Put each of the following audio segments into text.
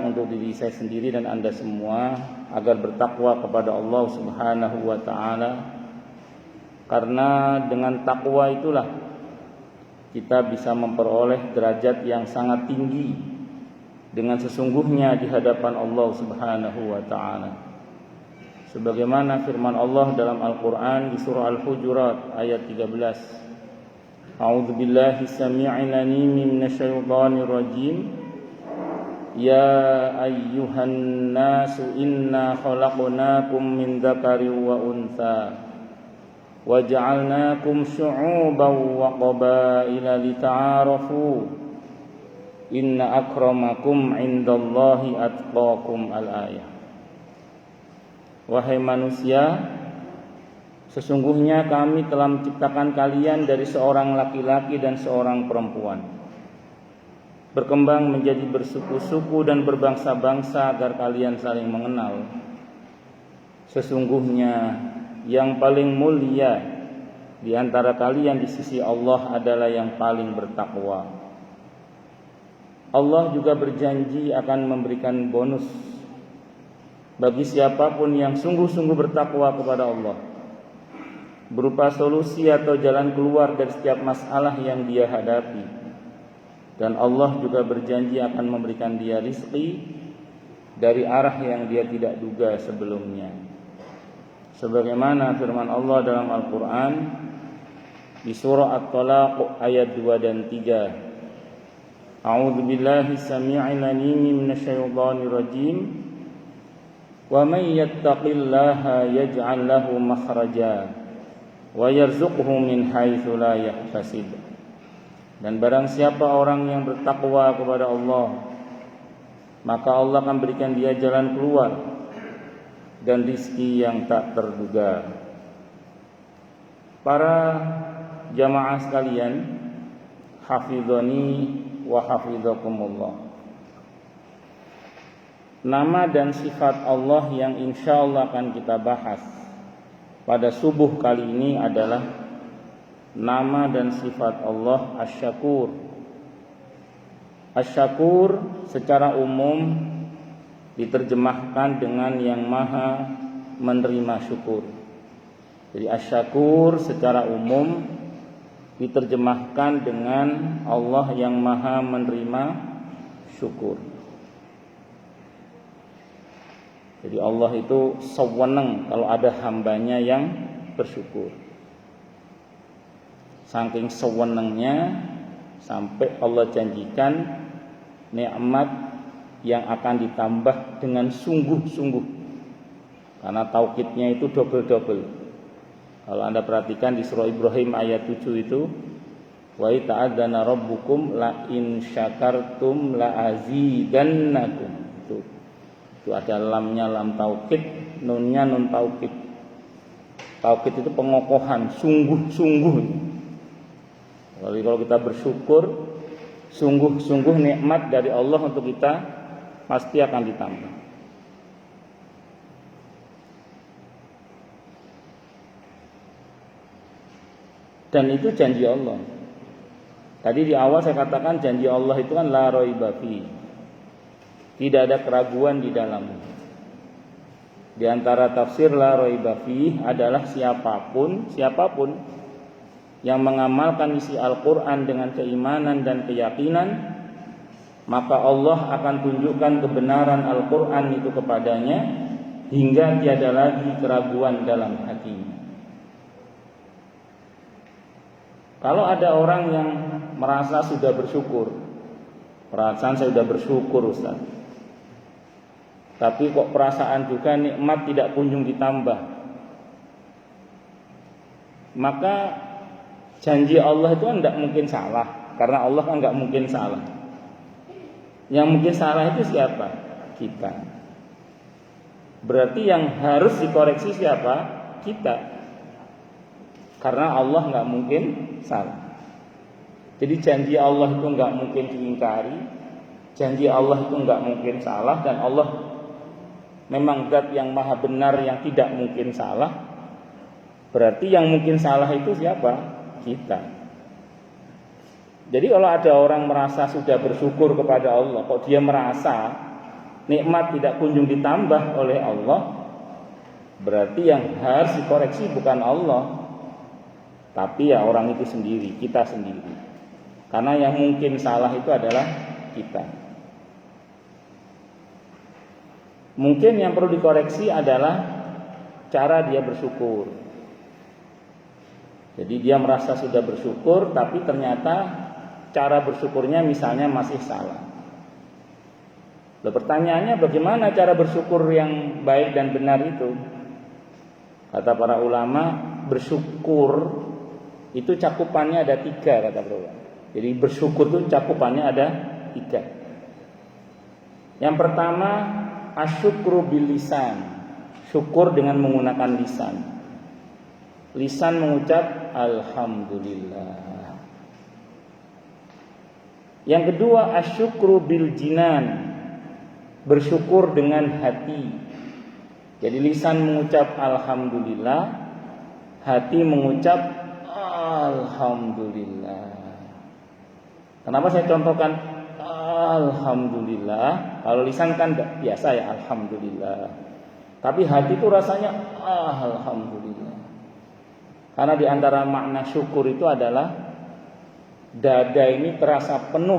untuk diri saya sendiri dan Anda semua agar bertakwa kepada Allah Subhanahu wa taala, karena dengan takwa itulah kita bisa memperoleh derajat yang sangat tinggi dengan sesungguhnya di hadapan Allah Subhanahu wa taala. Sebagaimana firman Allah dalam Al-Qur'an di surah Al-Hujurat ayat 13. A'udzubillahi samii'il 'aliim minasyaitonir rajim. Ya ayyuhan nasu inna khalaqnakum min dzakarin wa untha wa ja'alnakum syu'uban wa qabaila lita'arafu inna akramakum 'indallahi atqakum. Al-ayah. Wahai manusia, sesungguhnya kami telah menciptakan kalian dari seorang laki-laki dan seorang perempuan, berkembang menjadi bersuku-suku dan berbangsa-bangsa agar kalian saling mengenal. Sesungguhnya yang paling mulia di antara kalian di sisi Allah adalah yang paling bertakwa. Allah juga berjanji akan memberikan bonus bagi siapapun yang sungguh-sungguh bertakwa kepada Allah, berupa solusi atau jalan keluar dari setiap masalah yang dia hadapi. Dan Allah juga berjanji akan memberikan dia rizki dari arah yang dia tidak duga sebelumnya. Sebagaimana firman Allah dalam Al-Quran di surah At-Talaq ayat 2 dan 3. A'udzu billahi samii'il 'aliim minasyaitonir rajim. Wa may yattaqillaha yaj'al lahu makhraja wa yarzuqhu min haitsu la yahtasib. Dan barang siapa orang yang bertakwa kepada Allah, maka Allah akan berikan dia jalan keluar dan rizki yang tak terduga. Para jamaah sekalian, hafizani wa hafizakumullah. Nama dan sifat Allah yang insya Allah akan kita bahas pada subuh kali ini adalah nama dan sifat Allah Asy-Syakur. Asy-Syakur secara umum diterjemahkan dengan yang maha menerima syukur. Jadi Asy-Syakur secara umum diterjemahkan dengan Allah yang maha menerima syukur. Jadi Allah itu sewenang kalau ada hambanya yang bersyukur. Saking sewenangnya sampai Allah janjikan nikmat yang akan ditambah dengan sungguh-sungguh. Karena taukidnya itu double-double. Kalau Anda perhatikan di surah Ibrahim ayat 7 itu, wa ta'adzana rabbukum la in syakartum la azidannakum. Itu ada lamnya lam taukid, nunnya nun taukid. Taukid itu pengokohan, sungguh-sungguh. Kalau kita bersyukur, sungguh-sungguh nikmat dari Allah untuk kita pasti akan ditambah. Dan itu janji Allah. Tadi di awal saya katakan janji Allah itu kan la raiba fi. Tidak ada keraguan di dalamnya. Di antara tafsir la raiba fi adalah siapapun yang mengamalkan isi Al-Quran dengan keimanan dan keyakinan, maka Allah akan tunjukkan kebenaran Al-Quran itu kepadanya hingga tiada lagi keraguan dalam hatinya. Kalau ada orang yang merasa sudah bersyukur, perasaan saya sudah bersyukur Ustaz, tapi kok perasaan juga nikmat tidak kunjung ditambah, maka janji Allah itu kan tidak mungkin salah, karena Allah kan nggak mungkin salah. Yang mungkin salah itu siapa? Kita. Berarti yang harus dikoreksi siapa? Kita. Karena Allah nggak mungkin salah. Jadi janji Allah itu nggak mungkin diingkari, janji Allah itu nggak mungkin salah, dan Allah memang zat yang maha benar yang tidak mungkin salah. Berarti yang mungkin salah itu siapa? Kita. Jadi kalau ada orang merasa sudah bersyukur kepada Allah, kok dia merasa, nikmat tidak kunjung ditambah oleh Allah, berarti yang harus dikoreksi bukan Allah, tapi ya orang itu sendiri, kita sendiri. Karena yang mungkin salah itu adalah kita. Mungkin yang perlu dikoreksi adalah cara dia bersyukur. Jadi dia merasa sudah bersyukur, tapi ternyata cara bersyukurnya misalnya masih salah. Lalu pertanyaannya, bagaimana cara bersyukur yang baik dan benar itu? Kata para ulama, bersyukur itu cakupannya ada 3, kata para ulama. Jadi bersyukur itu cakupannya ada 3. Yang pertama, asyukru bil lisan, syukur dengan menggunakan lisan. Lisan mengucap alhamdulillah. Yang kedua, asyukru bil jinan, bersyukur dengan hati. Jadi lisan mengucap alhamdulillah, hati mengucap alhamdulillah. Kenapa saya contohkan alhamdulillah? Kalau lisan kan biasa ya alhamdulillah. Tapi hati itu rasanya alhamdulillah. Karena di antara makna syukur itu adalah dada ini terasa penuh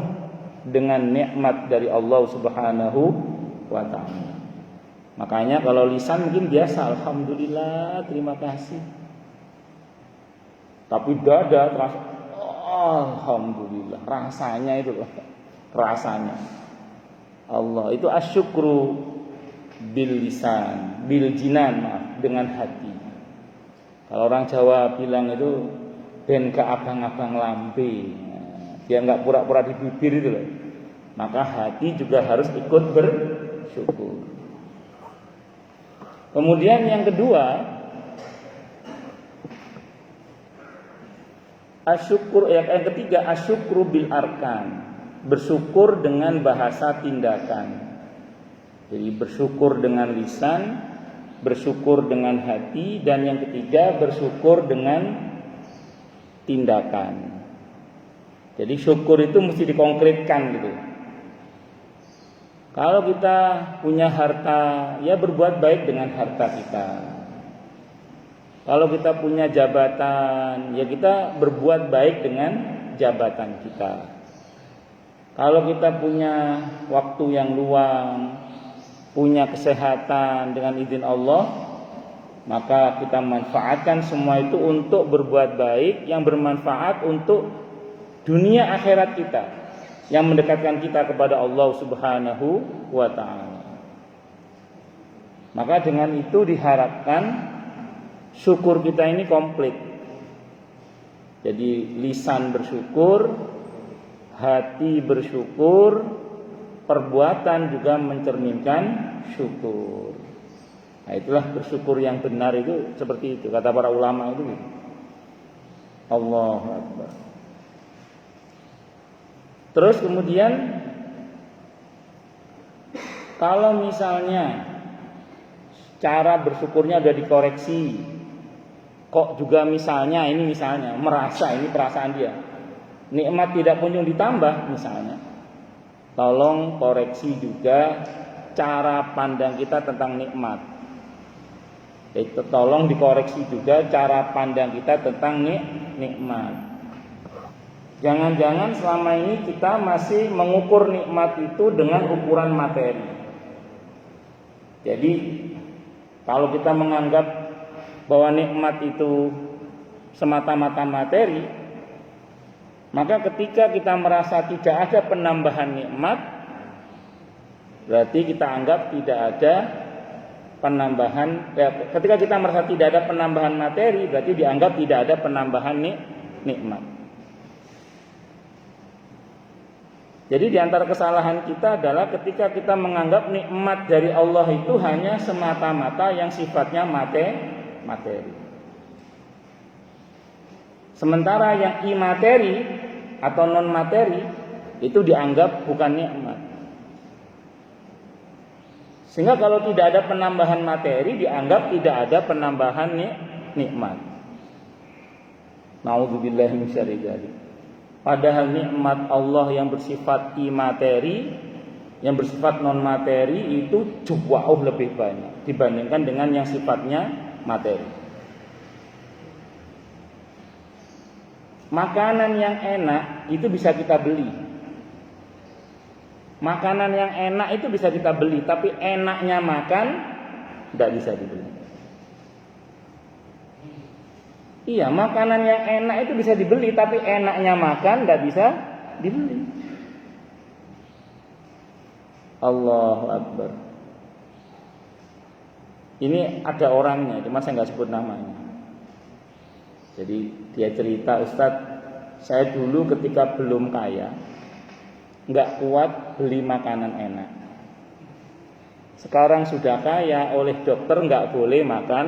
dengan nikmat dari Allah Subhanahu wa ta'ala. Makanya kalau lisan mungkin biasa alhamdulillah, terima kasih. Tapi dada terasa alhamdulillah, rasanya itu loh. Rasanya Allah itu asyukru bil lisan, bil jinan, dengan hati. Kalau orang Jawa bilang itu ben ke abang-abang lambe, dia nggak pura-pura di bibir itu loh. Maka hati juga harus ikut bersyukur. Kemudian yang kedua, yang ketiga asyukru bil arkan, bersyukur dengan bahasa tindakan. Jadi bersyukur dengan lisan, bersyukur dengan hati, dan yang ketiga bersyukur dengan tindakan. Jadi syukur itu mesti dikonkretkan gitu. Kalau kita punya harta, ya berbuat baik dengan harta kita. Kalau kita punya jabatan, ya kita berbuat baik dengan jabatan kita. Kalau kita punya waktu yang luang, punya kesehatan dengan izin Allah, maka kita manfaatkan semua itu untuk berbuat baik yang bermanfaat untuk dunia akhirat kita, yang mendekatkan kita kepada Allah Subhanahu wa ta'ala. Maka dengan itu diharapkan syukur kita ini komplit. Jadi lisan bersyukur, hati bersyukur, perbuatan juga mencerminkan syukur. Nah, itulah bersyukur yang benar itu seperti itu, kata para ulama itu. Allahu Akbar. Terus kemudian kalau misalnya cara bersyukurnya sudah dikoreksi, kok juga misalnya merasa ini perasaan dia, nikmat tidak kunjung ditambah misalnya, tolong koreksi juga cara pandang kita tentang nikmat. Itu tolong dikoreksi juga cara pandang kita tentang nikmat. Jangan-jangan selama ini kita masih mengukur nikmat itu dengan ukuran materi. Jadi kalau kita menganggap bahwa nikmat itu semata-mata materi, maka ketika kita merasa tidak ada penambahan nikmat, berarti kita anggap tidak ada penambahan. Ketika kita merasa tidak ada penambahan materi, berarti dianggap tidak ada penambahan nikmat. Jadi di antara kesalahan kita adalah ketika kita menganggap nikmat dari Allah itu hanya semata-mata yang sifatnya materi. Sementara yang imateri atau non materi itu dianggap bukan nikmat. Sehingga kalau tidak ada penambahan materi dianggap tidak ada penambahan nikmat. Nauzubillahi min syarri dzalik. Padahal nikmat Allah yang bersifat imateri yang bersifat non materi itu jauh lebih banyak dibandingkan dengan yang sifatnya materi. Makanan yang enak itu bisa kita beli. Makanan yang enak itu bisa kita beli, tapi enaknya makan tidak bisa dibeli. Iya, makanan yang enak itu bisa dibeli, tapi enaknya makan tidak bisa dibeli. Allahu Akbar. Ini ada orangnya, cuma saya nggak sebut namanya. Jadi dia cerita, Ustadz, saya dulu ketika belum kaya nggak kuat beli makanan enak. Sekarang sudah kaya, oleh dokter nggak boleh makan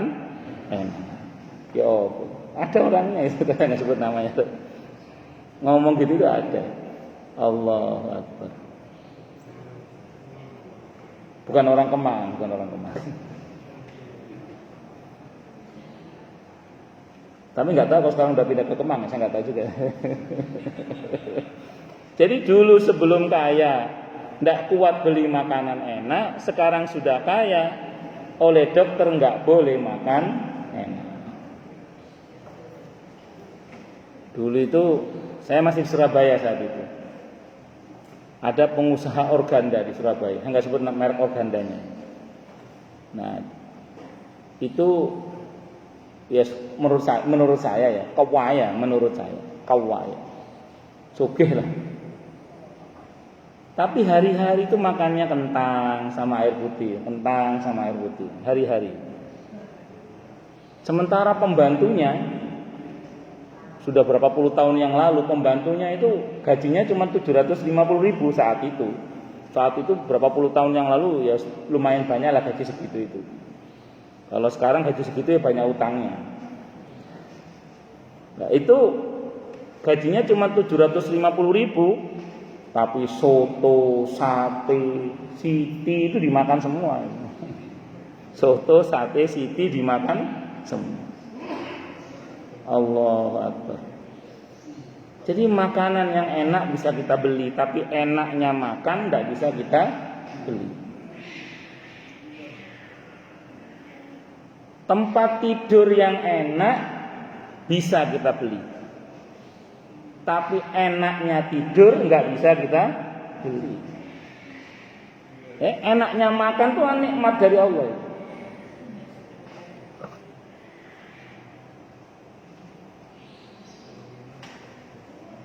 enak. Ya Allah, ada orangnya itu, saya nggak sebut namanya. Ngomong gitu tuh ada. Allahu Akbar. Bukan orang Kemang. Tapi nggak tahu kalau sekarang udah pindah ke Kemang, saya nggak tahu juga. Jadi dulu sebelum kaya nggak kuat beli makanan enak, sekarang sudah kaya, oleh dokter nggak boleh makan enak. Dulu itu saya masih di Surabaya saat itu. Ada pengusaha organda di Surabaya, saya nggak sebut merek organdanya. Nah, itu ya menurut saya ya, kawaya menurut saya, kawaya. Sugih lah. Tapi hari-hari itu makannya kentang sama air putih, hari-hari. Sementara pembantunya sudah berapa puluh tahun yang lalu, pembantunya itu gajinya cuma 750.000 saat itu. Saat itu berapa puluh tahun yang lalu ya lumayan banyak lah gaji segitu itu. Kalau sekarang gaji segitu ya banyak utangnya. Nah, itu gajinya cuma 750.000, tapi soto, sate, siti itu dimakan semua. Soto, sate, siti dimakan semua. Allahu Akbar. Jadi makanan yang enak bisa kita beli, tapi enaknya makan tidak bisa kita beli. Tempat tidur yang enak bisa kita beli, tapi enaknya tidur nggak bisa kita beli. Enaknya makan tuh nikmat dari Allah.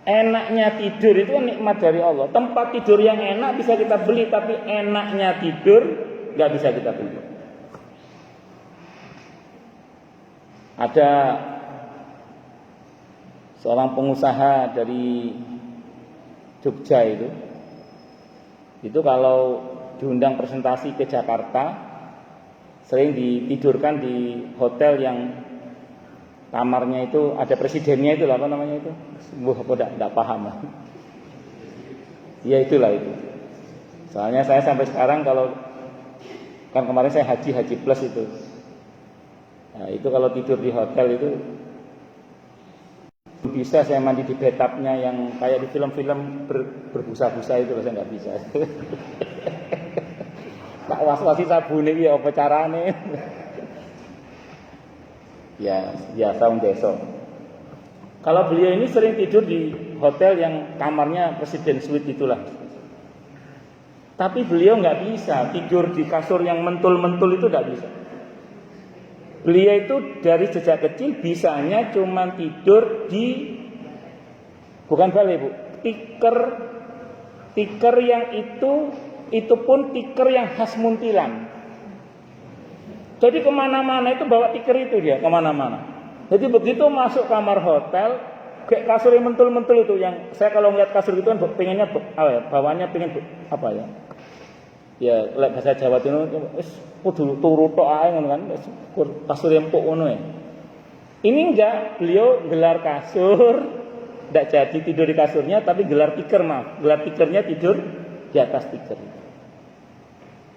Enaknya tidur itu nikmat dari Allah. Tempat tidur yang enak bisa kita beli, tapi enaknya tidur nggak bisa kita beli. Ada seorang pengusaha dari Jogja itu kalau diundang presentasi ke Jakarta sering ditidurkan di hotel yang kamarnya itu ada presidennya, itu apa namanya itu? Aku tidak paham lah. Ya itulah itu. Soalnya saya sampai sekarang kalau kan kemarin saya haji plus itu. Nah, itu kalau tidur di hotel itu bisa saya mandi di bathtubnya yang kayak di film-film berbusa-busa itu, saya nggak bisa. Tak was-wasi sabune iki apa carane? Ya biasa besok. Kalau beliau ini sering tidur di hotel yang kamarnya presiden suite itulah. Tapi beliau nggak bisa tidur di kasur yang mentul-mentul itu, nggak bisa. Beliau itu dari sejak kecil bisanya cuma tidur di bukan balai bu, tiker yang itu pun tiker yang khas Muntilan. Jadi kemana-mana itu bawa tiker itu dia kemana-mana. Jadi begitu masuk kamar hotel, kayak kasur yang mentul-mentul itu, yang saya kalau ngeliat kasur itu kan pengennya bawahnya pengen apa ya? Ya, lek bahasa Jawa itu wis kudu turu tok ae ngono kan, kasur empuk ngono ya. Ini enggak, beliau gelar kasur, enggak jadi tidur di kasurnya tapi gelar tikernya tidur di atas tiker.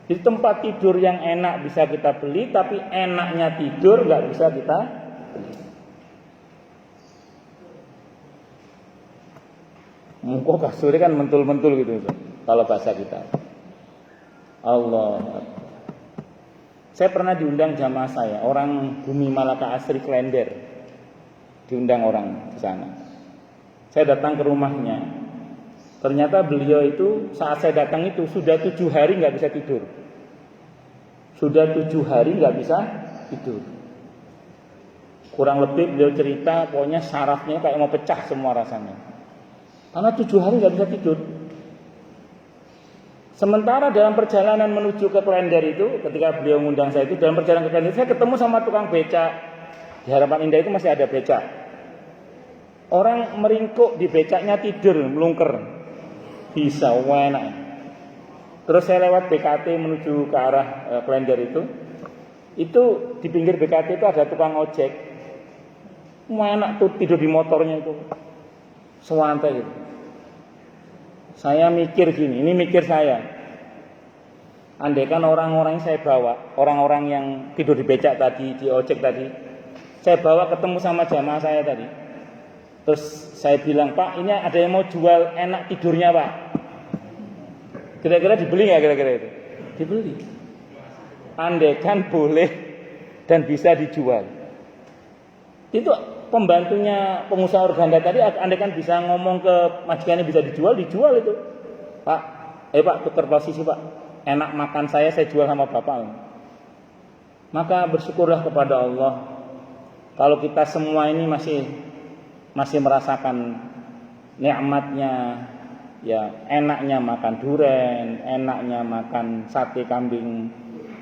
Di tempat tidur yang enak bisa kita beli, tapi enaknya tidur enggak bisa kita beli. Mungko kasurnya kan mentul-mentul gitu kalau bahasa kita. Allah. Saya pernah diundang jamaah saya, orang Bumi Malaka Asri Klender. Diundang orang di sana. Saya datang ke rumahnya. Ternyata beliau itu saat saya datang itu sudah 7 hari nggak bisa tidur. Sudah 7 hari nggak bisa tidur. Kurang lebih beliau cerita, pokoknya sarafnya kayak mau pecah semua rasanya. Karena 7 hari nggak bisa tidur. Sementara dalam perjalanan menuju ke Klender itu, ketika beliau mengundang saya itu, dalam perjalanan ke Klender, saya ketemu sama tukang becak. Di Harapan Indah itu masih ada becak. Orang meringkuk di becaknya tidur, melungker. Bisa, enak. Terus saya lewat BKT menuju ke arah Klender itu di pinggir BKT itu ada tukang ojek. Enak tuh tidur di motornya itu. Sewantai itu. Saya mikir gini, ini mikir saya. Andaikan orang-orang yang saya bawa, orang-orang yang tidur di becak tadi, di ojek tadi, saya bawa ketemu sama jamaah saya tadi. Terus saya bilang, Pak, ini ada yang mau jual enak tidurnya, Pak. Kira-kira dibeli nggak kira-kira itu? Dibeli. Andaikan boleh dan bisa dijual. Itu pembantunya pengusaha organda tadi, andaikan bisa ngomong ke majikannya bisa dijual itu. Pak, Pak, tukar posisi Pak. Enak makan saya jual sama Bapak. Maka bersyukurlah kepada Allah. Kalau kita semua ini masih merasakan nikmatnya, ya enaknya makan duren, enaknya makan sate kambing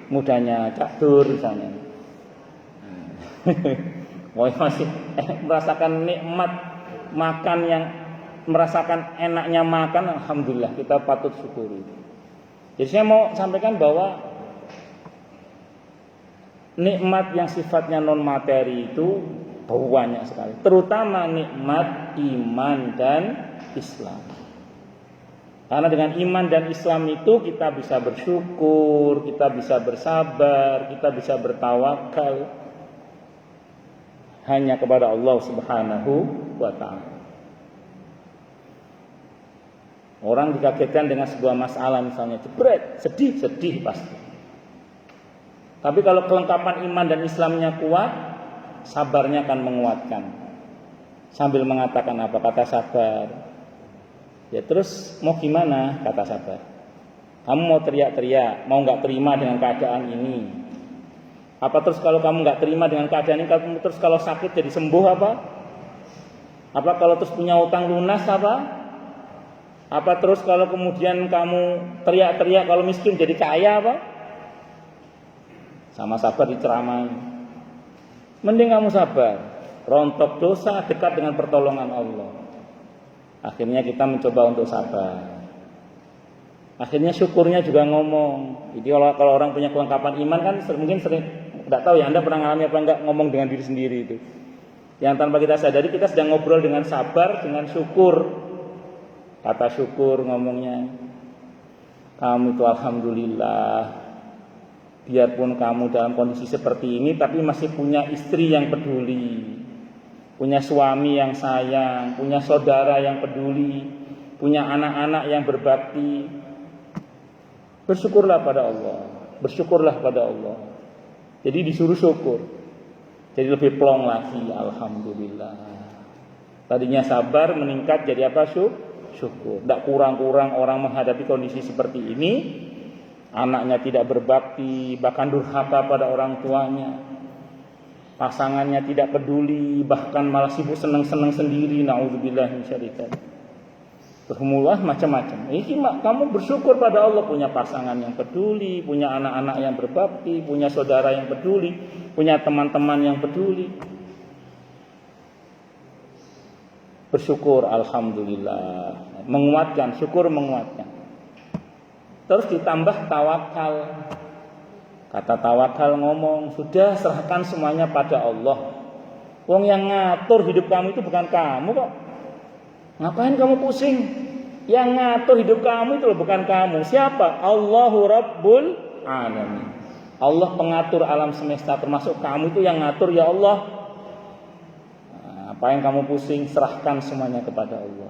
mudanya Cak Dur misalnya. Masih merasakan nikmat makan yang merasakan enaknya makan, alhamdulillah kita patut syukuri. Jadi saya mau sampaikan bahwa nikmat yang sifatnya non materi itu banyak sekali, terutama nikmat iman dan Islam. Karena dengan iman dan Islam itu kita bisa bersyukur, kita bisa bersabar, kita bisa bertawakal hanya kepada Allah Subhanahu wa ta'ala. Orang dikagetkan dengan sebuah masalah misalnya, jebret, sedih pasti. Tapi kalau kelengkapan iman dan Islamnya kuat, sabarnya akan menguatkan. Sambil mengatakan apa? Kata sabar. Ya terus mau gimana? Kata sabar. Kamu mau teriak-teriak, mau nggak terima dengan keadaan ini? Apa terus kalau kamu nggak terima dengan keadaan ini, kamu terus kalau sakit jadi sembuh apa? Apa kalau terus punya utang lunas apa? Apa terus kalau kemudian kamu teriak-teriak kalau miskin jadi kaya apa? Sama sabar diceramai. Mending kamu sabar, rontok dosa, dekat dengan pertolongan Allah. Akhirnya kita mencoba untuk sabar. Akhirnya syukurnya juga ngomong. Jadi kalau orang punya kelengkapan iman kan mungkin sering, tidak tahu ya Anda pernah ngalami apa enggak ngomong dengan diri sendiri itu. Yang tanpa kita sadari kita sedang ngobrol dengan sabar, dengan syukur. Kata syukur ngomongnya, kamu itu alhamdulillah, biarpun kamu dalam kondisi seperti ini, tapi masih punya istri yang peduli, punya suami yang sayang, punya saudara yang peduli, punya anak-anak yang berbakti. Bersyukurlah pada Allah, bersyukurlah pada Allah. Jadi disuruh syukur, jadi lebih plong lagi, alhamdulillah. Tadinya sabar meningkat jadi apa? Syukur. Tidak kurang-kurang orang menghadapi kondisi seperti ini, anaknya tidak berbakti, bahkan durhaka pada orang tuanya, pasangannya tidak peduli, bahkan malah sibuk senang-senang sendiri. Nauzubillah min dzalik. Terhumulah macam-macam. Ini kamu bersyukur pada Allah punya pasangan yang peduli, punya anak-anak yang berbakti, punya saudara yang peduli, punya teman-teman yang peduli. Bersyukur, alhamdulillah. Menguatkan, syukur menguatkan. Terus ditambah tawakal. Kata tawakal ngomong, sudah serahkan semuanya pada Allah. Wong yang ngatur hidup kamu itu bukan kamu kok. Ngapain kamu pusing? Yang ngatur hidup kamu itu bukan kamu. Siapa? Allahu Rabbul Alamin. Allah pengatur alam semesta, termasuk kamu itu yang ngatur ya Allah. Apa yang kamu pusing, serahkan semuanya kepada Allah.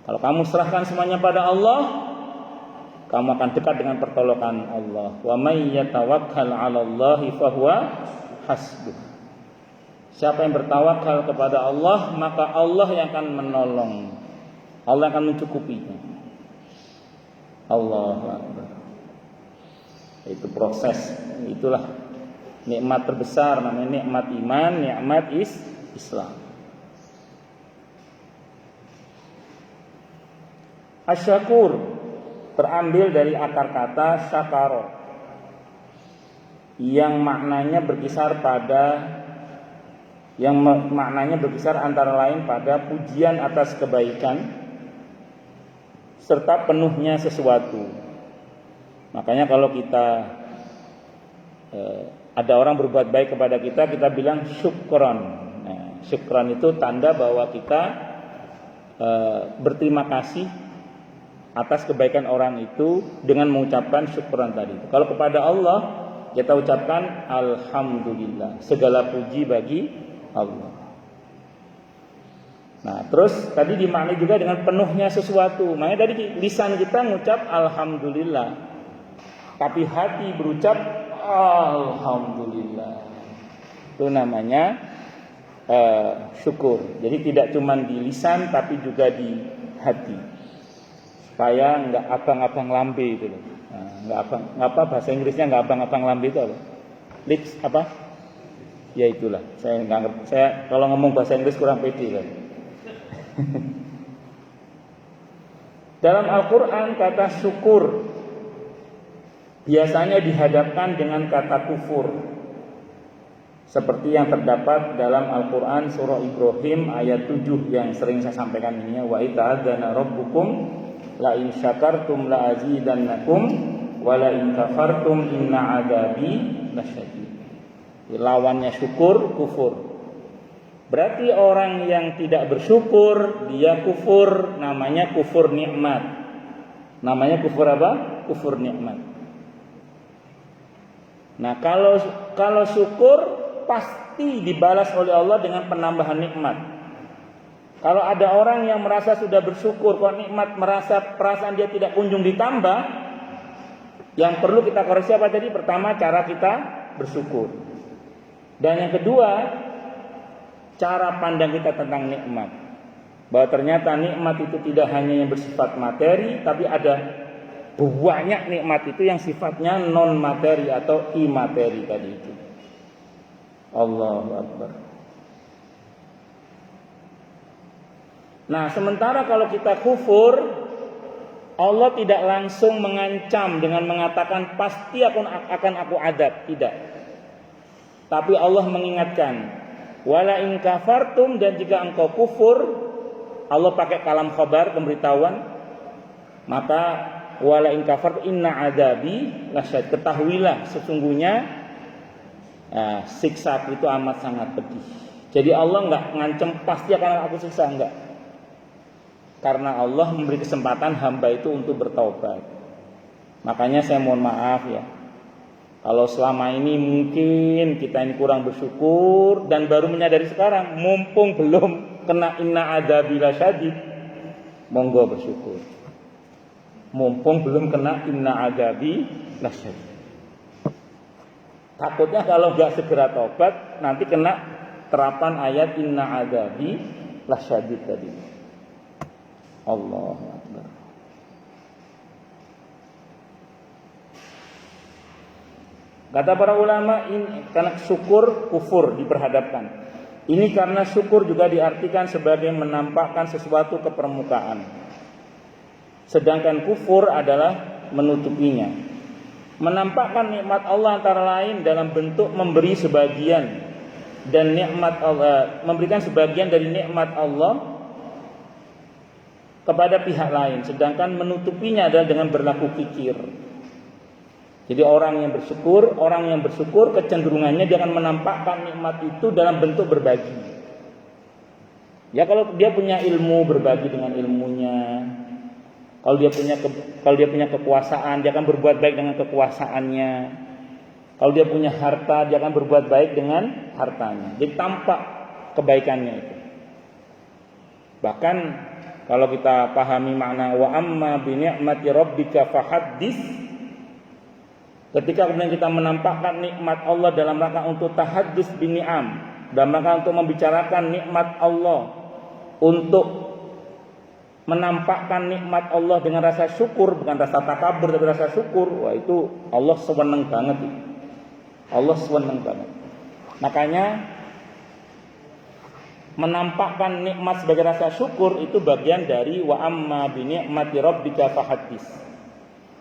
Kalau kamu serahkan semuanya pada Allah, kamu akan dekat dengan pertolongan Allah. Wa may yatawakkal 'alallahi fahuwa hasbuh. Siapa yang bertawakal kepada Allah, maka Allah yang akan menolong. Allah akan mencukupinya. Allahu Akbar. Itu proses, itulah nikmat terbesar, namanya nikmat iman, nikmat Islam. Asyakur terambil dari akar kata syakaro, yang maknanya berkisar antara lain pada pujian atas kebaikan serta penuhnya sesuatu. Makanya kalau kita ada orang berbuat baik kepada kita, kita bilang syukron. Nah, syukron itu tanda bahwa kita berterima kasih atas kebaikan orang itu dengan mengucapkan syukron tadi. Kalau kepada Allah kita ucapkan alhamdulillah, segala puji bagi Allah. Nah, terus tadi dimaknai juga dengan penuhnya sesuatu. Makanya tadi lisan kita mengucap alhamdulillah, tapi hati berucap alhamdulillah. Itu namanya syukur. Jadi tidak cuma di lisan tapi juga di hati. Supaya enggak abang-abang lambe itu loh. Nah, enggak apa bahasa Inggrisnya enggak abang-abang lambe itu apa? Lips apa? Ya itulah. Saya enggak ngerti. Saya kalau ngomong bahasa Inggris kurang pede kan. Dalam Al-Qur'an kata syukur biasanya dihadapkan dengan kata kufur. Seperti yang terdapat dalam Al-Qur'an surah Ibrahim ayat 7 yang sering saya sampaikan ini, wa ita'adzana rabbukum la in syakartum la azidannakum wa la in kafartum inna adzabi lasyadid. Lawannya syukur, kufur. Berarti orang yang tidak bersyukur dia kufur, namanya kufur nikmat. Namanya kufur apa? Kufur nikmat. Nah, kalau syukur pasti dibalas oleh Allah dengan penambahan nikmat. Kalau ada orang yang merasa sudah bersyukur, kok nikmat perasaan dia tidak kunjung ditambah, yang perlu kita koreksi apa tadi? Pertama, cara kita bersyukur. Dan yang kedua, cara pandang kita tentang nikmat. Bahwa ternyata nikmat itu tidak hanya yang bersifat materi, tapi ada banyak nikmat itu yang sifatnya non materi atau imateri tadi itu. Allahu Akbar. Nah, sementara kalau kita kufur, Allah tidak langsung mengancam dengan mengatakan pasti akan aku adab, tidak. Tapi Allah mengingatkan, wala in kafartum, dan jika engkau kufur, Allah pakai kalam khabar, pemberitahuan, maka wala in kafartum inna adabi lasyad, ketahuilah sesungguhnya siksa itu amat sangat pedih. Jadi Allah enggak ngancam pasti akan aku siksa, enggak. Karena Allah memberi kesempatan hamba itu untuk bertaubat. Makanya saya mohon maaf ya, kalau selama ini mungkin kita ini kurang bersyukur dan baru menyadari sekarang, mumpung belum kena inna adzabi lasyadid, monggo bersyukur. Mumpung belum kena inna adzabi lasyadid. Takutnya kalau enggak segera taubat nanti kena terapan ayat inna adzabi lasyadid tadi. Allahu Akbar. Kata para ulama, ini karena syukur kufur diperhadapkan. Ini karena syukur juga diartikan sebagai menampakkan sesuatu ke permukaan. Sedangkan kufur adalah menutupinya. Menampakkan nikmat Allah antara lain dalam bentuk memberi sebagian dan nikmat Allah, memberikan sebagian dari nikmat Allah kepada pihak lain, sedangkan menutupinya adalah dengan berlaku kikir. Jadi orang yang bersyukur kecenderungannya dia akan menampakkan nikmat itu dalam bentuk berbagi. Ya, kalau dia punya ilmu, berbagi dengan ilmunya. Kalau dia punya kekuasaan, dia akan berbuat baik dengan kekuasaannya. Kalau dia punya harta, dia akan berbuat baik dengan hartanya. Jadi tampak kebaikannya itu. Bahkan kalau kita pahami makna wa amma bi ni'mati rabbika fahaddits, ketika kemudian kita menampakkan nikmat Allah dalam rangka untuk tahaddus bi ni'am, dalam rangka untuk membicarakan nikmat Allah, untuk menampakkan nikmat Allah dengan rasa syukur, bukan rasa takabur tapi rasa syukur, wah itu Allah senang banget. Allah senang banget. Makanya menampakkan nikmat sebagai rasa syukur itu bagian dari wa amma bi ni'mati rabbika fahaddits.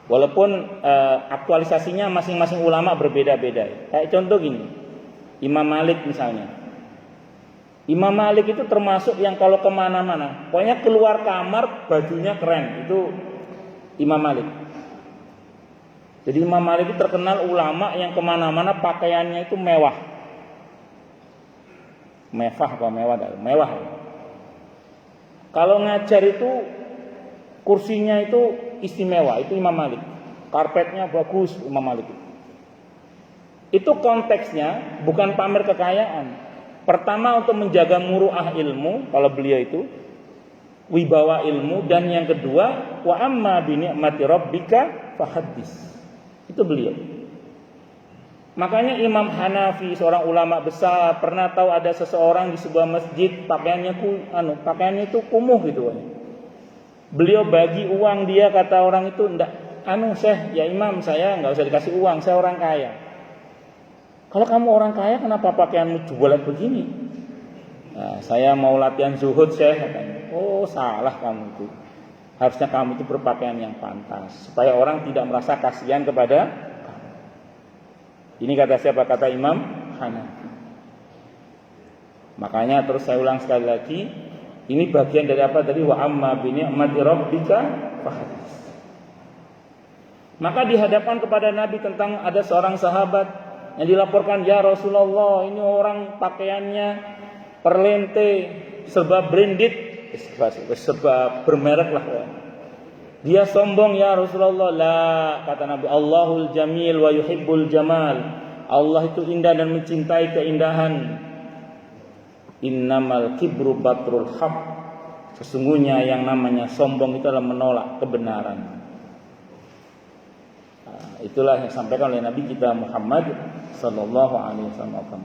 Walaupun aktualisasinya masing-masing ulama berbeda-beda. Kayak contoh gini, Imam Malik misalnya. Imam Malik itu termasuk yang kalau kemana-mana, pokoknya keluar kamar bajunya keren, itu Imam Malik. Jadi Imam Malik itu terkenal ulama yang kemana-mana pakaiannya itu mewah. Mewah. Kalau ngajar itu kursinya itu istimewa, itu Imam Malik. Karpetnya bagus, Imam Malik. Itu konteksnya bukan pamer kekayaan. Pertama untuk menjaga muruah ilmu, kalau beliau itu wibawa ilmu, dan yang kedua wa amma bi ni'mati rabbika fahaddits. Itu beliau. Makanya Imam Hanafi, seorang ulama besar, pernah tahu ada seseorang di sebuah masjid pakaiannya itu kumuh gitu. Beliau bagi uang dia, kata orang itu, "Enggak, Syekh, ya Imam, saya enggak usah dikasih uang, saya orang kaya." "Kalau kamu orang kaya, kenapa pakaianmu jualan begini?" "Nah, saya mau latihan zuhud, Syekh," katanya. "Oh, salah kamu itu. Harusnya kamu itu berpakaian yang pantas, supaya orang tidak merasa kasihan kepada kamu." Ini kata siapa? Kata Imam Hanafi. Makanya terus saya ulang sekali lagi, ini bagian dari apa tadi? Wa amma bi ni'mati rabbika fahaddits. Maka dihadapkan kepada Nabi tentang ada seorang sahabat yang dilaporkan, "Ya Rasulullah, ini orang pakaiannya perlente, serba branded, serba bermerek lah. Dia sombong ya Rasulullah." "La," kata Nabi, "Allahul jamil wa yuhibbul jamal." Allah itu indah dan mencintai keindahan. "Innamal kibru batrul haq." Sesungguhnya yang namanya sombong itu adalah menolak kebenaran. Itulah yang disampaikan oleh Nabi kita Muhammad sallallahu alaihi wasallam.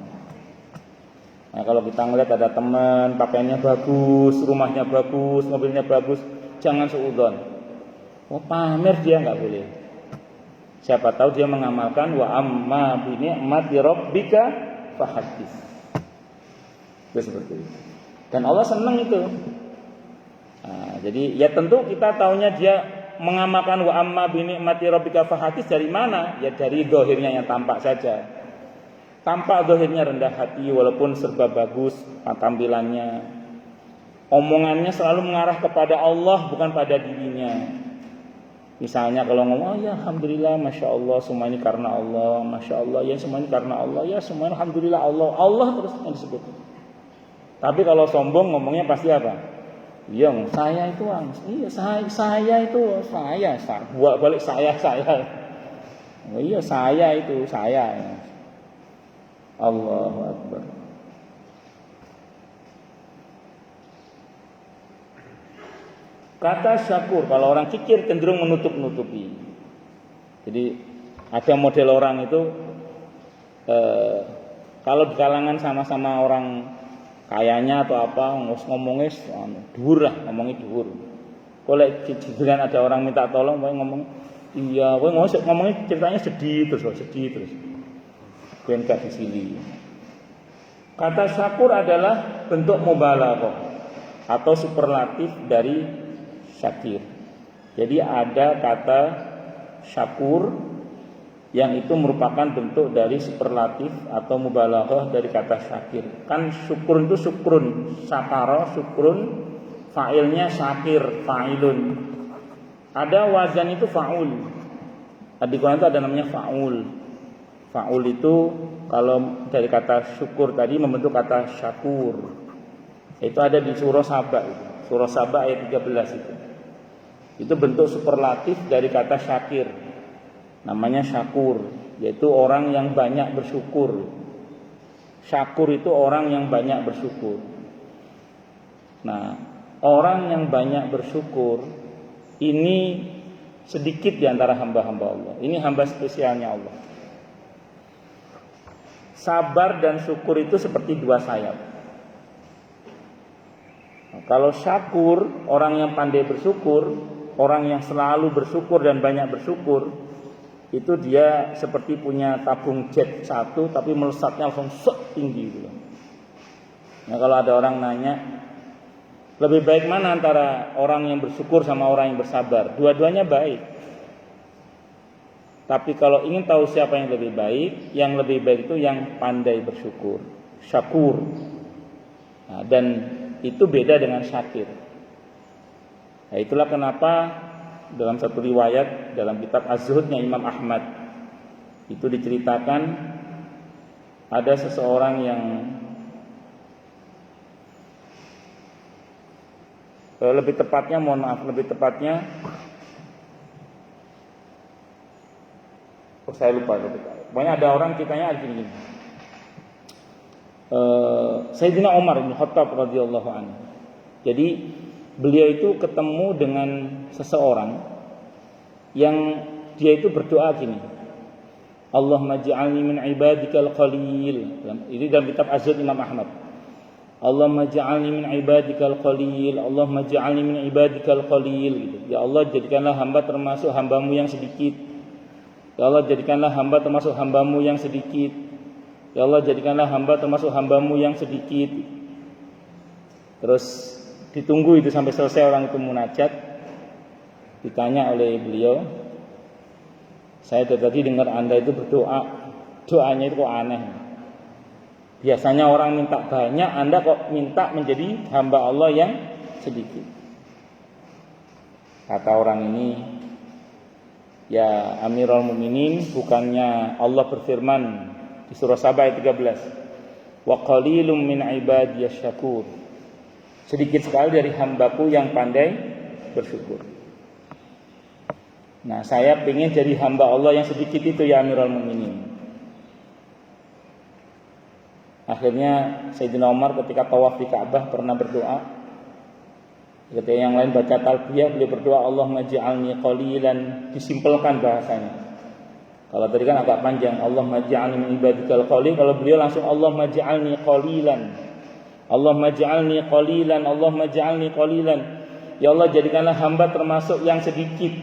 Nah, kalau kita ngelihat ada teman pakaiannya bagus, rumahnya bagus, mobilnya bagus, jangan suudzon. Oh, pamer dia enggak boleh. Siapa tahu dia mengamalkan wa amma bi ni'mati rabbika fahaddits. Itu seperti itu. Dan Allah senang itu. Nah, jadi ya tentu kita taunya dia mengamalkan wa amma bi ni'mati rabbika fahaddits dari mana? Ya dari zahirnya yang tampak saja. Tampak zahirnya rendah hati walaupun serba bagus tampilannya. Omongannya selalu mengarah kepada Allah bukan pada dirinya. Misalnya kalau ngomong, "Oh ya alhamdulillah, masya Allah, semua ini karena Allah, masya Allah, ya semua ini karena Allah, ya semua ini alhamdulillah Allah, Allah terus yang disebut." Tapi kalau sombong ngomongnya pasti apa? "Iya, saya itu iya saya itu saya buat balik saya." "Oh iya saya itu saya." Allahu Akbar. Kata syakur, kalau orang kikir cenderung menutup-nutupi. Jadi ada model orang itu kalau di kalangan sama-sama orang kayanya atau apa ngomongnya dhuwur lah, ngomongnya dhuwur. Kalau giliran ada orang minta tolong, wae ngomong iya, wae ngomongnya ceritanya sedih terus. Ben gak disili. Kata syakur adalah bentuk mubalaghah atau superlatif dari syakir. Jadi ada kata syakur yang itu merupakan bentuk dari superlatif atau mubalaghah dari kata syakir. Kan syukur itu syukrun, syakara syukrun, fa'ilnya syakir, fa'ilun. Ada wazan itu fa'ul. Di Quran itu ada namanya fa'ul. Fa'ul itu kalau dari kata syukur tadi membentuk kata syakur. Itu ada di surah Saba itu. Surah Saba ayat 13 itu. Itu bentuk superlatif dari kata syakir. Namanya syakur, yaitu orang yang banyak bersyukur. Syakur itu orang yang banyak bersyukur. Nah, orang yang banyak bersyukur ini sedikit di antara hamba-hamba Allah. Ini hamba spesialnya Allah. Sabar dan syukur itu seperti dua sayap. Nah, kalau syakur, orang yang pandai bersyukur, orang yang selalu bersyukur dan banyak bersyukur, itu dia seperti punya tabung jet satu tapi melesatnya langsung tinggi gitu. Nah, kalau ada orang nanya, lebih baik mana antara orang yang bersyukur sama orang yang bersabar? Dua-duanya baik. Tapi kalau ingin tahu siapa yang lebih baik itu yang pandai bersyukur, syakur. Nah, dan itu beda dengan syakir. Nah, itulah kenapa dalam satu riwayat dalam kitab Az-Zuhudnya Imam Ahmad itu diceritakan ada seseorang yang lebih tepatnya saya lupa. Pokoknya ada orang kitanya gini. Sayyidina Umar bin Khattab radhiyallahu anhu. Jadi beliau itu ketemu dengan seseorang yang dia itu berdoa gini. Allahumma ja'alni min ibadikal qalil. Ini dalam kitab Az-Zuhd Imam Ahmad. Allahumma ja'alni min ibadikal qalil. Allahumma ja'alni min ibadikal qalil gitu. Ya Allah, jadikanlah hamba termasuk hambamu yang sedikit. Ya Allah, jadikanlah hamba termasuk hambamu yang sedikit. Ya Allah, jadikanlah hamba termasuk hambamu yang sedikit. Terus ditunggu itu sampai selesai orang itu munajat. Ditanya oleh beliau, saya tadi dengar Anda itu berdoa, doanya itu kok aneh. Biasanya orang minta banyak, Anda kok minta menjadi hamba Allah yang sedikit. Kata orang ini, ya Amirul Mukminin, bukannya Allah berfirman di surah Saba ayat 13, wa qalilum min ibadiyasy syakur. Sedikit sekali dari hambaku yang pandai bersyukur. Nah, saya ingin jadi hamba Allah yang sedikit itu ya Amirul Mukminin. Akhirnya Sayyidina Umar ketika tawaf di Ka'bah pernah berdoa. Ketika yang lain baca talbiyah, beliau berdoa Allahumma ja'alni qalilan, disimpelkan bahasanya. Kalau tadi kan agak panjang, Allahumma ja'alni min ibadikal qalil. Kalau beliau langsung Allahumma ja'alni qalilan. Allahumma ja'alni qalilan, Allahumma ja'alni qalilan. Ya Allah, jadikanlah hamba termasuk yang sedikit.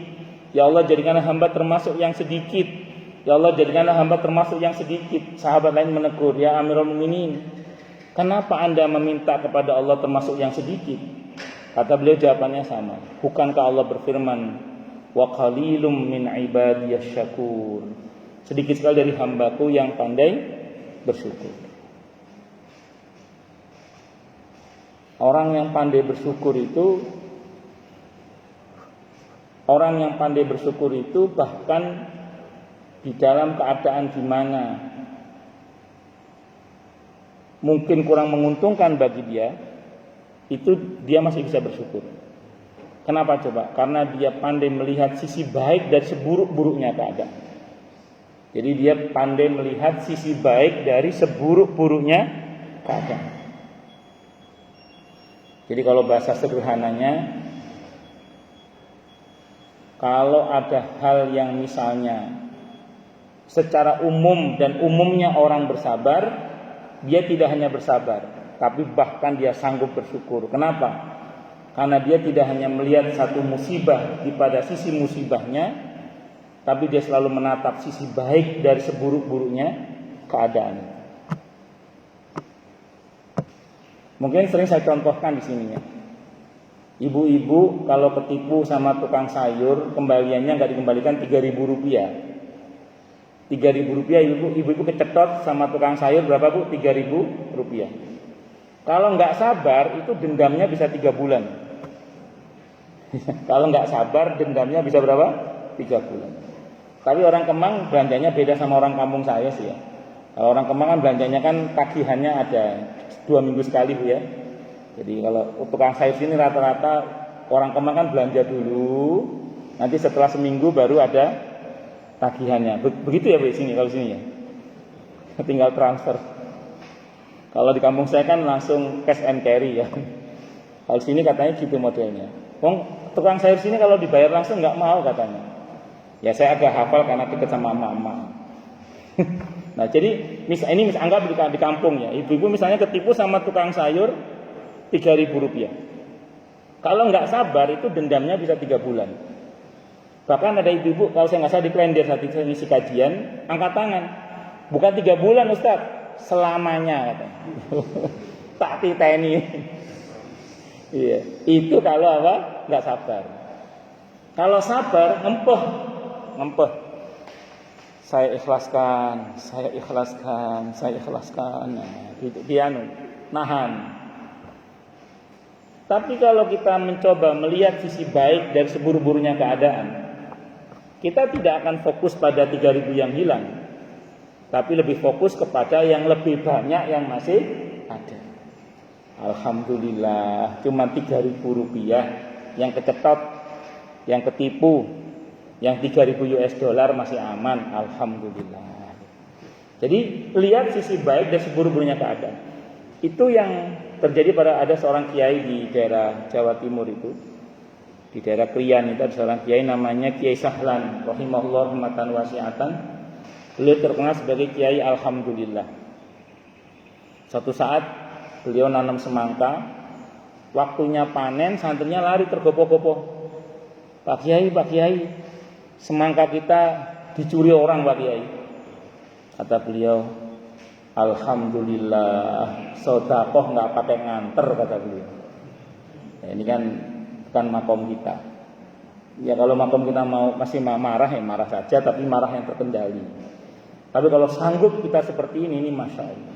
Ya Allah, jadikanlah hamba termasuk yang sedikit. Ya Allah, jadikanlah hamba termasuk yang sedikit. Sahabat lain menegur, ya Amirul Mukminin, kenapa Anda meminta kepada Allah termasuk yang sedikit? Kata beliau jawabannya sama. Bukankah Allah berfirman, wa qalilum min ibadiyasy syakur. Sedikit sekali dari hambaku yang pandai bersyukur. Orang yang pandai bersyukur itu bahkan di dalam keadaan di mana mungkin kurang menguntungkan bagi dia, itu dia masih bisa bersyukur. Kenapa coba? Karena dia pandai melihat sisi baik dari seburuk-buruknya keadaan. Jadi dia pandai melihat sisi baik dari seburuk-buruknya keadaan. Jadi kalau bahasa sederhananya, kalau ada hal yang misalnya secara umum dan umumnya orang bersabar, dia tidak hanya bersabar, tapi bahkan dia sanggup bersyukur. Kenapa? Karena dia tidak hanya melihat satu musibah pada sisi musibahnya, tapi dia selalu menatap sisi baik dari seburuk-buruknya keadaan. Mungkin sering saya contohkan di sini ya. Ibu-ibu kalau ketipu sama tukang sayur, kembaliannya nggak dikembalikan 3.000 rupiah. 3.000 rupiah ibu-ibu kecetot sama tukang sayur berapa bu? 3.000 rupiah. Kalau nggak sabar itu dendamnya bisa 3 bulan. Kalau nggak sabar dendamnya bisa berapa? 3 bulan. Tapi orang Kemang belanjanya beda sama orang kampung saya sih ya. Kalau orang Kemang kan belanjanya kan tagihannya ada 2 minggu sekali bu ya. Jadi kalau tukang sayur sini rata-rata orang Kemang kan belanja dulu, nanti setelah seminggu baru ada tagihannya. Begitu ya bu sini kalau sini ya. Tinggal transfer. Kalau di kampung saya kan langsung cash and carry ya. Kalau sini katanya gitu modelnya. Tukang sayur sini kalau dibayar langsung nggak mau katanya. Ya saya agak hafal karena dekat sama emak-emak. Nah jadi ini anggap di kampung ya, ibu-ibu misalnya ketipu sama tukang sayur 3.000 rupiah. Kalau nggak sabar itu dendamnya bisa 3 bulan. Bahkan ada ibu-ibu kalau saya nggak salah di Klender saat itu ngisi kajian, angkat tangan. Bukan 3 bulan Ustaz, selamanya katanya. Tak titeni. Iya, itu kalau apa? Nggak sabar. Kalau sabar, ngempeh. Saya ikhlaskan. Nah, itu dia nahan. Tapi kalau kita mencoba melihat sisi baik dari seburu-burunya keadaan, kita tidak akan fokus pada 3.000 yang hilang, tapi lebih fokus kepada yang lebih banyak yang masih ada. Alhamdulillah, cuma 3.000 rupiah yang kecetot, yang ketipu, yang 3.000 US dollar masih aman. Alhamdulillah. Jadi lihat sisi baik dan seburu-burunya keadaan. Itu yang terjadi pada ada seorang kiai di daerah Jawa Timur itu, di daerah Krian itu ada seorang kiai namanya Kiai Sahlan, rahimahullah rahmatan wasi'atan. Beliau terkenal sebagai kiai alhamdulillah. Suatu saat beliau nanam semangka, waktunya panen, santrinya lari tergopoh-gopoh. Pak Kiai, semangka kita dicuri orang Pak Kiai. Kata beliau, alhamdulillah, sedekah nggak pakai nganter, kata beliau. Ya, ini kan bukan makom kita. Ya kalau makom kita masih marah ya marah saja, tapi marah yang terkendali. Tapi kalau sanggup kita seperti ini masya Allah.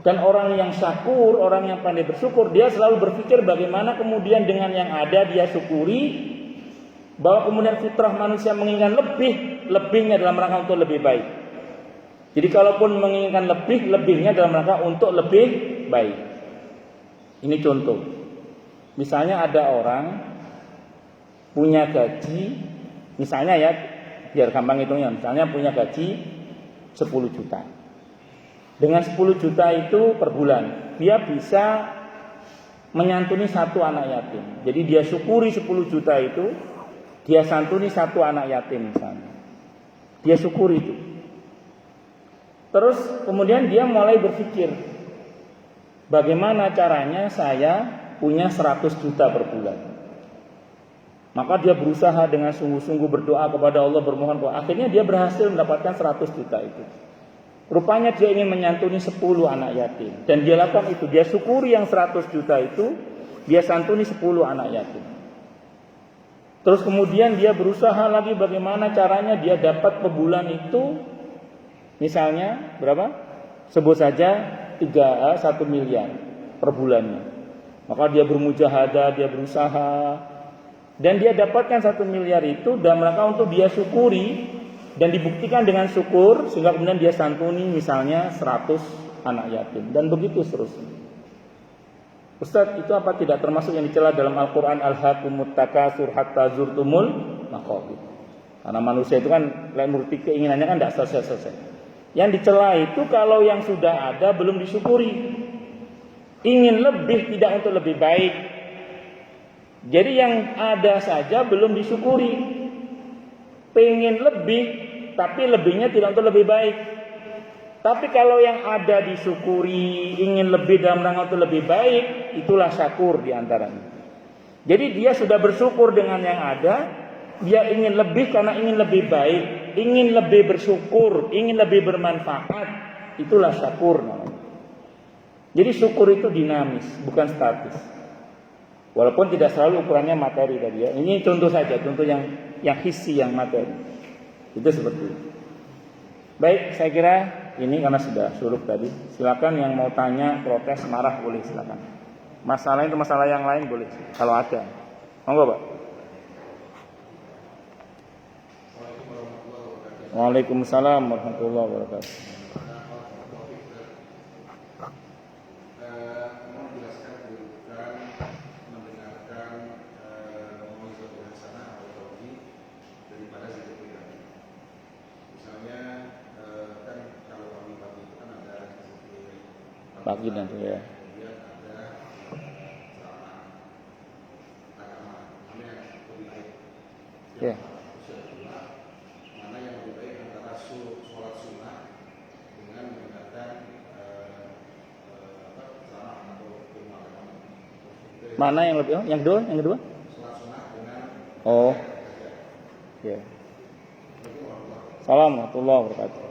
Dan orang yang syakur, orang yang pandai bersyukur, dia selalu berpikir bagaimana kemudian dengan yang ada dia syukuri, bahwa kemudian fitrah manusia menginginkan lebihnya dalam rangka untuk lebih baik. Jadi kalaupun menginginkan lebihnya dalam rangka untuk lebih baik. Ini contoh. Misalnya ada orang punya gaji, misalnya ya, biar gampang hitungnya, misalnya punya gaji 10 juta. Dengan 10 juta itu per bulan, dia bisa menyantuni 1 anak yatim. Jadi dia syukuri 10 juta itu, dia santuni 1 anak yatim misalnya. Dia syukuri itu. Terus kemudian dia mulai berpikir, bagaimana caranya saya punya 100 juta per bulan. Maka dia berusaha dengan sungguh-sungguh berdoa kepada Allah, bermohon. Akhirnya dia berhasil mendapatkan 100 juta itu. Rupanya dia ingin menyantuni 10 anak yatim. Dan dia lakukan itu, dia syukuri yang 100 juta itu, dia santuni 10 anak yatim. Terus kemudian dia berusaha lagi bagaimana caranya dia dapat per bulan itu, misalnya berapa? Sebut saja 1 miliar per bulannya. Maka dia bermujahadah, dia berusaha, dan dia dapatkan 1 miliar itu dalam rangka untuk dia syukuri dan dibuktikan dengan syukur, sehingga kemudian dia santuni misalnya 100 anak yatim, dan begitu seterusnya. Ustaz, itu apa tidak termasuk yang dicela dalam Al-Quran, alhaakumut takasur hatta zurtumul maqabir? Karena manusia itu kan menurut keinginannya kan tidak selesai-selesai. Yang dicela itu kalau yang sudah ada belum disyukuri, ingin lebih tidak untuk lebih baik. Jadi yang ada saja belum disyukuri, pengen lebih tapi lebihnya tidak untuk lebih baik. Tapi kalau yang ada disyukuri, ingin lebih dalam rangka untuk lebih baik, itulah syakur diantaranya. Jadi dia sudah bersyukur dengan yang ada, dia ingin lebih karena ingin lebih baik, ingin lebih bersyukur, ingin lebih bermanfaat, itulah syakur namanya. Jadi syukur itu dinamis, bukan statis. Walaupun tidak selalu ukurannya materi tadi ya. Ini contoh saja, contoh yang hissi, yang materi. Itu seperti itu. Baik, saya kira ini karena sudah surut tadi. Silakan yang mau tanya, protes, marah boleh silakan. Masalah itu masalah yang lain boleh kalau ada. Monggo, Pak. Waalaikumsalam warahmatullahi wabarakatuh. Pagi nanti ya. Mana yang lebih? Yang kedua? Yang kedua? Oh. Ya. Assalamualaikum warahmatullahi wabarakatuh.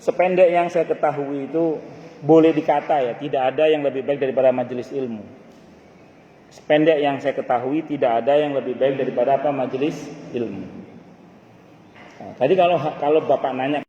Sependek yang saya ketahui itu boleh dikata ya, tidak ada yang lebih baik daripada majelis ilmu. Sependek yang saya ketahui tidak ada yang lebih baik daripada apa? Majelis ilmu. Nah, tadi kalau Bapak nanya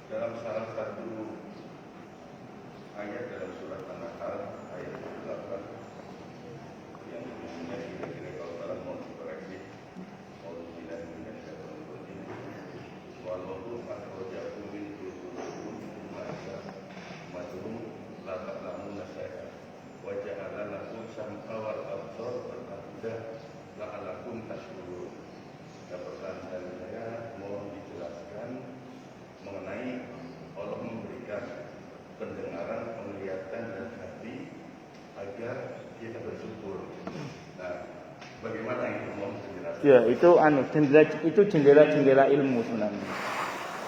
dalam salah satu ayat dalam surat An-Nahl ayat 8 yang bunyinya kira-kira kalau dalam mau dikoreksi auzubillahi minasyaitonir rajim wallahu akhrajakum min butunikum ummahatukum la ta'lamuna syai'an wa ja'ala lakum sam'a wal absar wal afida la'allakum tashkurun. Pertanyaan saya mohon dijelaskan mengenai Allah memberikan pendengaran, penglihatan dan hati agar kita bersyukur. Nah, bagaimana itu mohon penjelasan? ya itu jendela-jendela ilmu sebenarnya.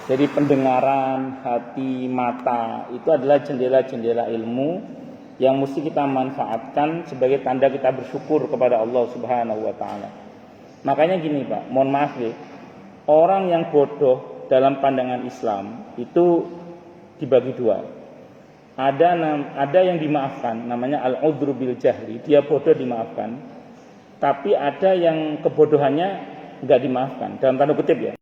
Jadi pendengaran, hati, mata itu adalah jendela-jendela ilmu yang mesti kita manfaatkan sebagai tanda kita bersyukur kepada Allah Subhanahu wa taala. Makanya gini, Pak, mohon maaf ya. Orang yang bodoh dalam pandangan Islam itu dibagi dua. Ada yang dimaafkan, namanya al-udhru bil jahli, dia bodoh dimaafkan. Tapi ada yang kebodohannya enggak dimaafkan, dalam tanda kutip ya.